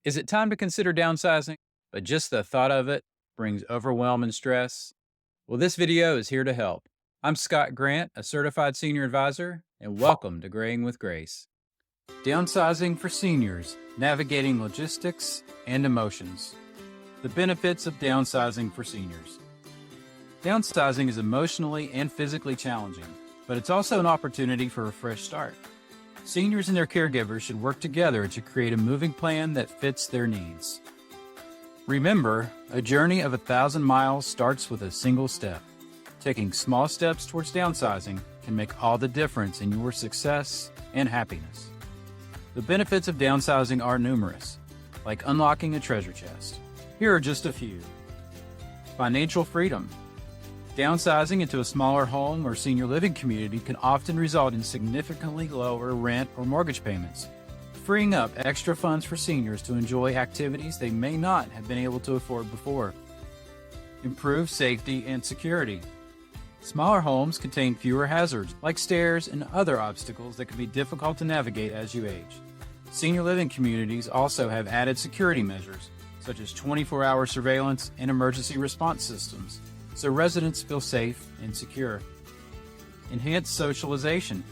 Is it time to consider downsizing, but just the thought of it brings overwhelm and stress? Well, this video is here to help. I'm Scott Grant, a certified senior advisor, and welcome to Graying with Grace. Downsizing for seniors, navigating logistics and emotions. The benefits of downsizing for seniors. Downsizing is emotionally and physically challenging, but it's also an opportunity for a fresh start. Seniors and their caregivers should work together to create a moving plan that fits their needs. Remember, a journey of 1,000 miles starts with a single step. Taking small steps towards downsizing can make all the difference in your success and happiness. The benefits of downsizing are numerous, like unlocking a treasure chest. Here are just a few. Financial freedom. Downsizing into a smaller home or senior living community can often result in significantly lower rent or mortgage payments, freeing up extra funds for seniors to enjoy activities they may not have been able to afford before. Improved safety and security. Smaller homes contain fewer hazards, like stairs and other obstacles that can be difficult to navigate as you age. Senior living communities also have added security measures, such as 24-hour surveillance and emergency response systems, so residents feel safe and secure. Enhanced socialization.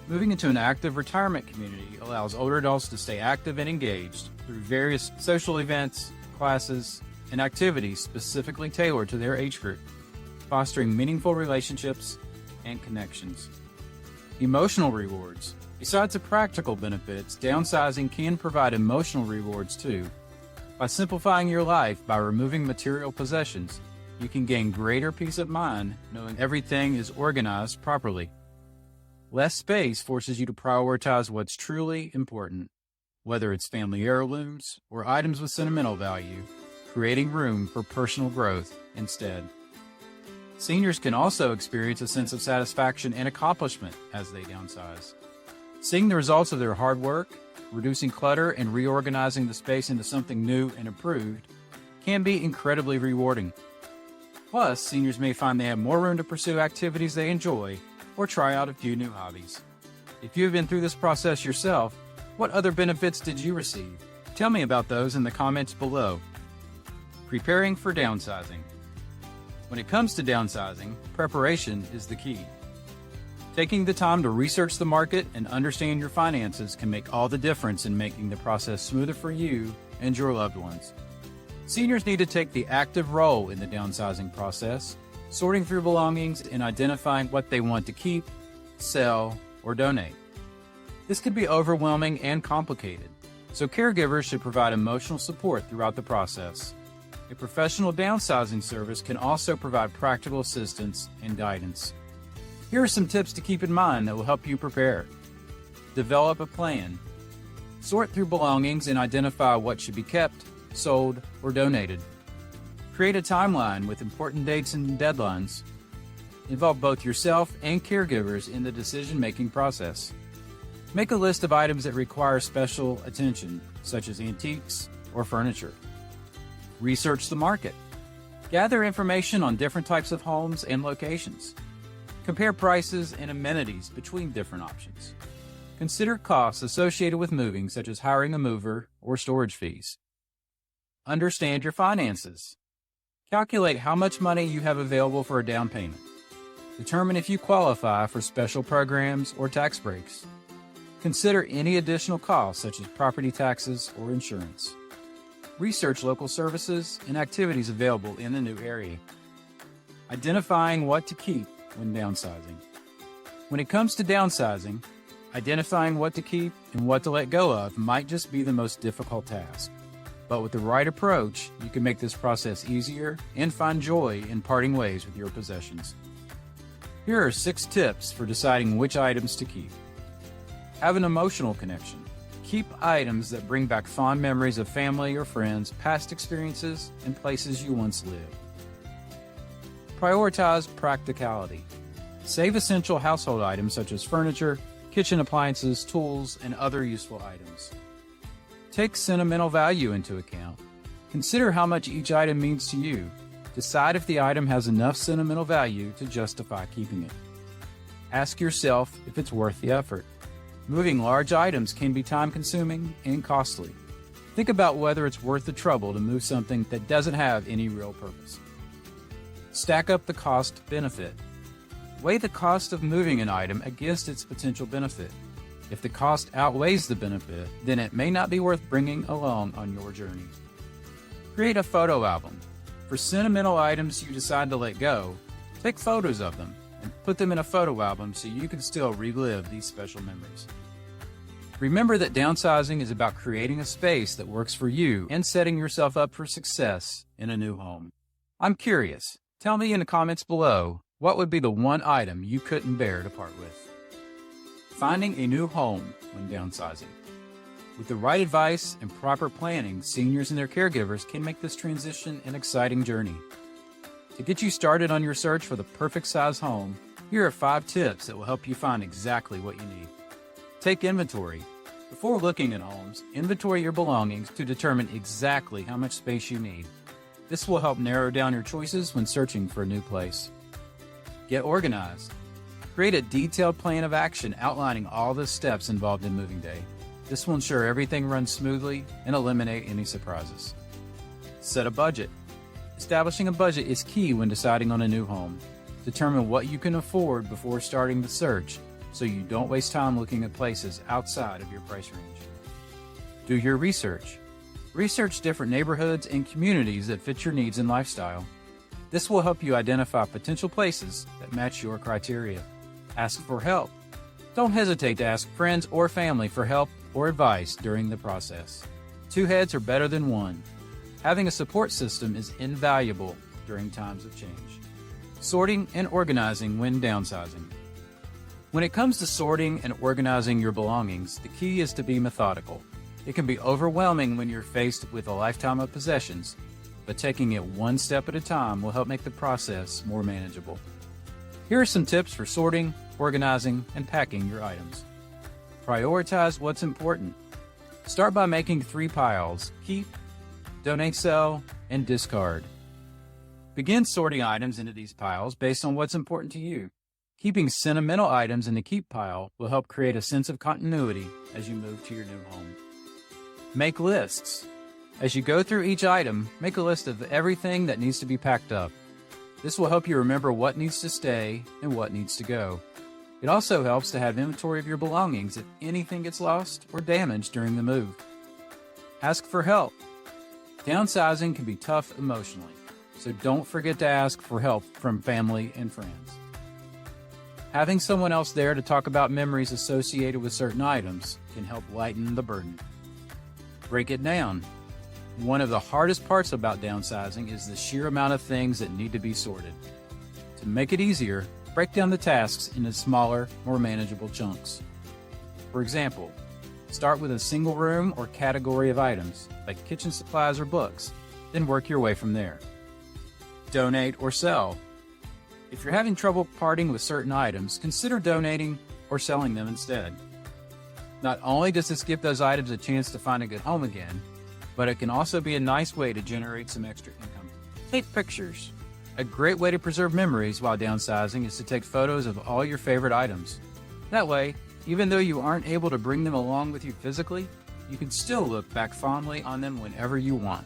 Moving into an active retirement community allows older adults to stay active and engaged through various social events, classes, and activities specifically tailored to their age group, fostering meaningful relationships and connections. Emotional rewards. Besides the practical benefits, downsizing can provide emotional rewards too. By simplifying your life by removing material possessions, you can gain greater peace of mind knowing everything is organized properly. Less space forces you to prioritize what's truly important, whether it's family heirlooms or items with sentimental value, creating room for personal growth instead. Seniors can also experience a sense of satisfaction and accomplishment as they downsize. Seeing the results of their hard work, reducing clutter, and reorganizing the space into something new and improved can be incredibly rewarding. Plus, seniors may find they have more room to pursue activities they enjoy or try out a few new hobbies. If you've been through this process yourself, what other benefits did you receive? Tell me about those in the comments below. Preparing for downsizing. When it comes to downsizing, preparation is the key. Taking the time to research the market and understand your finances can make all the difference in making the process smoother for you and your loved ones. Seniors need to take the active role in the downsizing process, sorting through belongings and identifying what they want to keep, sell, or donate. This can be overwhelming and complicated, so caregivers should provide emotional support throughout the process. A professional downsizing service can also provide practical assistance and guidance. Here are some tips to keep in mind that will help you prepare. Develop a plan. Sort through belongings and identify what should be kept, sold, or donated. Create a timeline with important dates and deadlines. Involve both yourself and caregivers in the decision-making process. Make a list of items that require special attention, such as antiques or furniture. Research the market. Gather information on different types of homes and locations. Compare prices and amenities between different options. Consider costs associated with moving, such as hiring a mover or storage fees. Understand your finances. Calculate how much money you have available for a down payment. Determine if you qualify for special programs or tax breaks. Consider any additional costs such as property taxes or insurance. Research local services and activities available in the new area. Identifying what to keep when downsizing. When it comes to downsizing, identifying what to keep and what to let go of might just be the most difficult task. But with the right approach, you can make this process easier and find joy in parting ways with your possessions. Here are 6 tips for deciding which items to keep. Have an emotional connection. Keep items that bring back fond memories of family or friends, past experiences, and places you once lived. Prioritize practicality. Save essential household items such as furniture, kitchen appliances, tools, and other useful items. Take sentimental value into account. Consider how much each item means to you. Decide if the item has enough sentimental value to justify keeping it. Ask yourself if it's worth the effort. Moving large items can be time-consuming and costly. Think about whether it's worth the trouble to move something that doesn't have any real purpose. Stack up the cost-benefit. Weigh the cost of moving an item against its potential benefit. If the cost outweighs the benefit, then it may not be worth bringing along on your journey. Create a photo album. For sentimental items you decide to let go, take photos of them and put them in a photo album so you can still relive these special memories. Remember that downsizing is about creating a space that works for you and setting yourself up for success in a new home. I'm curious. Tell me in the comments below, what would be the one item you couldn't bear to part with? Finding a new home when downsizing. With the right advice and proper planning, seniors and their caregivers can make this transition an exciting journey. To get you started on your search for the perfect size home, here are 5 tips that will help you find exactly what you need. Take inventory. Before looking at homes, inventory your belongings to determine exactly how much space you need. This will help narrow down your choices when searching for a new place. Get organized. Create a detailed plan of action outlining all the steps involved in moving day. This will ensure everything runs smoothly and eliminate any surprises. Set a budget. Establishing a budget is key when deciding on a new home. Determine what you can afford before starting the search, so you don't waste time looking at places outside of your price range. Do your research. Research different neighborhoods and communities that fit your needs and lifestyle. This will help you identify potential places that match your criteria. Ask for help. Don't hesitate to ask friends or family for help or advice during the process. 2 heads are better than 1. Having a support system is invaluable during times of change. Sorting and organizing when downsizing. When it comes to sorting and organizing your belongings, the key is to be methodical. It can be overwhelming when you're faced with a lifetime of possessions, but taking it one step at a time will help make the process more manageable. Here are some tips for sorting, organizing, and packing your items. Prioritize what's important. Start by making 3 piles: keep, donate, sell, and discard. Begin sorting items into these piles based on what's important to you. Keeping sentimental items in the keep pile will help create a sense of continuity as you move to your new home. Make lists. As you go through each item, make a list of everything that needs to be packed up. This will help you remember what needs to stay and what needs to go. It also helps to have inventory of your belongings if anything gets lost or damaged during the move. Ask for help. Downsizing can be tough emotionally, so don't forget to ask for help from family and friends. Having someone else there to talk about memories associated with certain items can help lighten the burden. Break it down. One of the hardest parts about downsizing is the sheer amount of things that need to be sorted. To make it easier, break down the tasks into smaller, more manageable chunks. For example, start with a single room or category of items, like kitchen supplies or books, then work your way from there. Donate or sell. If you're having trouble parting with certain items, consider donating or selling them instead. Not only does this give those items a chance to find a good home again, but it can also be a nice way to generate some extra income. Take pictures. A great way to preserve memories while downsizing is to take photos of all your favorite items. That way, even though you aren't able to bring them along with you physically, you can still look back fondly on them whenever you want.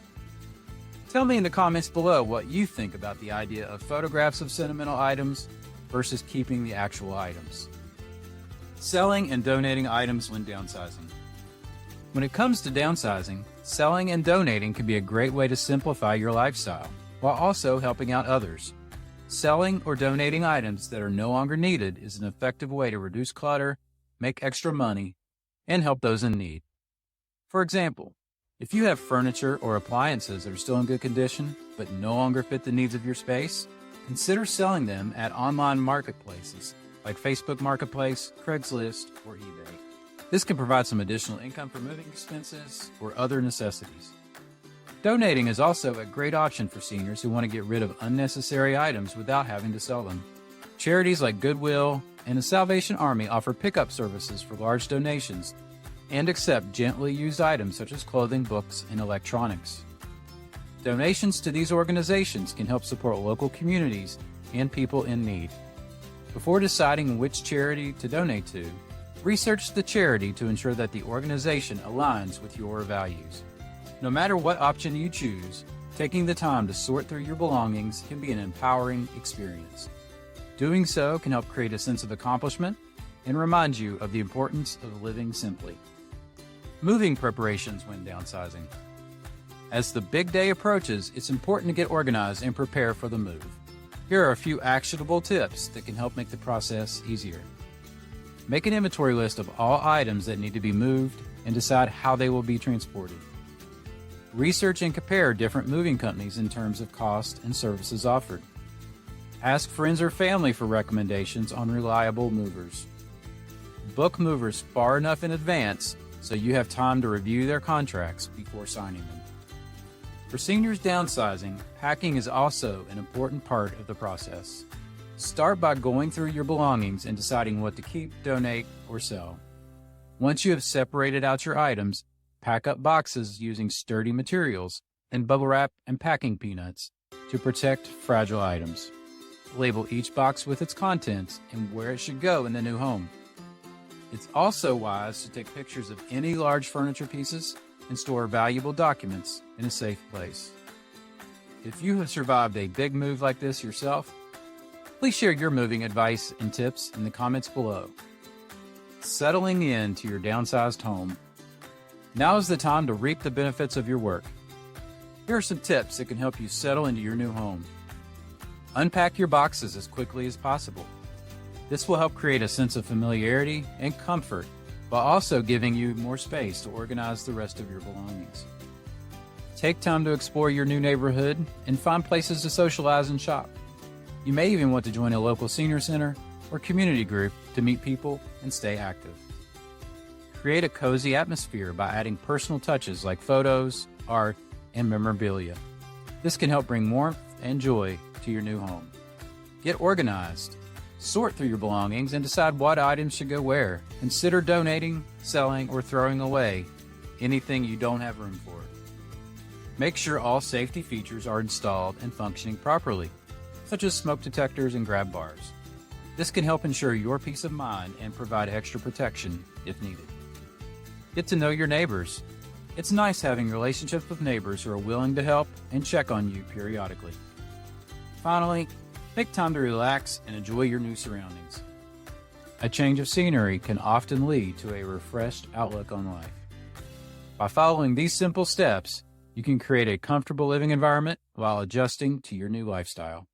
Tell me in the comments below what you think about the idea of photographs of sentimental items versus keeping the actual items. Selling and donating items when downsizing. When it comes to downsizing, selling and donating can be a great way to simplify your lifestyle, while also helping out others. Selling or donating items that are no longer needed is an effective way to reduce clutter, make extra money, and help those in need. For example, if you have furniture or appliances that are still in good condition, but no longer fit the needs of your space, consider selling them at online marketplaces like Facebook Marketplace, Craigslist, or eBay. This can provide some additional income for moving expenses or other necessities. Donating is also a great option for seniors who want to get rid of unnecessary items without having to sell them. Charities like Goodwill and the Salvation Army offer pickup services for large donations and accept gently used items such as clothing, books, and electronics. Donations to these organizations can help support local communities and people in need. Before deciding which charity to donate to, research the charity to ensure that the organization aligns with your values. No matter what option you choose, taking the time to sort through your belongings can be an empowering experience. Doing so can help create a sense of accomplishment and remind you of the importance of living simply. Moving preparations when downsizing. As the big day approaches, it's important to get organized and prepare for the move. Here are a few actionable tips that can help make the process easier. Make an inventory list of all items that need to be moved and decide how they will be transported. Research and compare different moving companies in terms of cost and services offered. Ask friends or family for recommendations on reliable movers. Book movers far enough in advance so you have time to review their contracts before signing them. For seniors downsizing, packing is also an important part of the process. Start by going through your belongings and deciding what to keep, donate, or sell. Once you have separated out your items, pack up boxes using sturdy materials and bubble wrap and packing peanuts to protect fragile items. Label each box with its contents and where it should go in the new home. It's also wise to take pictures of any large furniture pieces and store valuable documents in a safe place. If you have survived a big move like this yourself, please share your moving advice and tips in the comments below. Settling into your downsized home. Now is the time to reap the benefits of your work. Here are some tips that can help you settle into your new home. Unpack your boxes as quickly as possible. This will help create a sense of familiarity and comfort, while also giving you more space to organize the rest of your belongings. Take time to explore your new neighborhood and find places to socialize and shop. You may even want to join a local senior center or community group to meet people and stay active. Create a cozy atmosphere by adding personal touches like photos, art, and memorabilia. This can help bring warmth and joy to your new home. Get organized. Sort through your belongings and decide what items should go where. Consider donating, selling, or throwing away anything you don't have room for. Make sure all safety features are installed and functioning properly, such as smoke detectors and grab bars. This can help ensure your peace of mind and provide extra protection if needed. Get to know your neighbors. It's nice having relationships with neighbors who are willing to help and check on you periodically. Finally, take time to relax and enjoy your new surroundings. A change of scenery can often lead to a refreshed outlook on life. By following these simple steps, you can create a comfortable living environment while adjusting to your new lifestyle.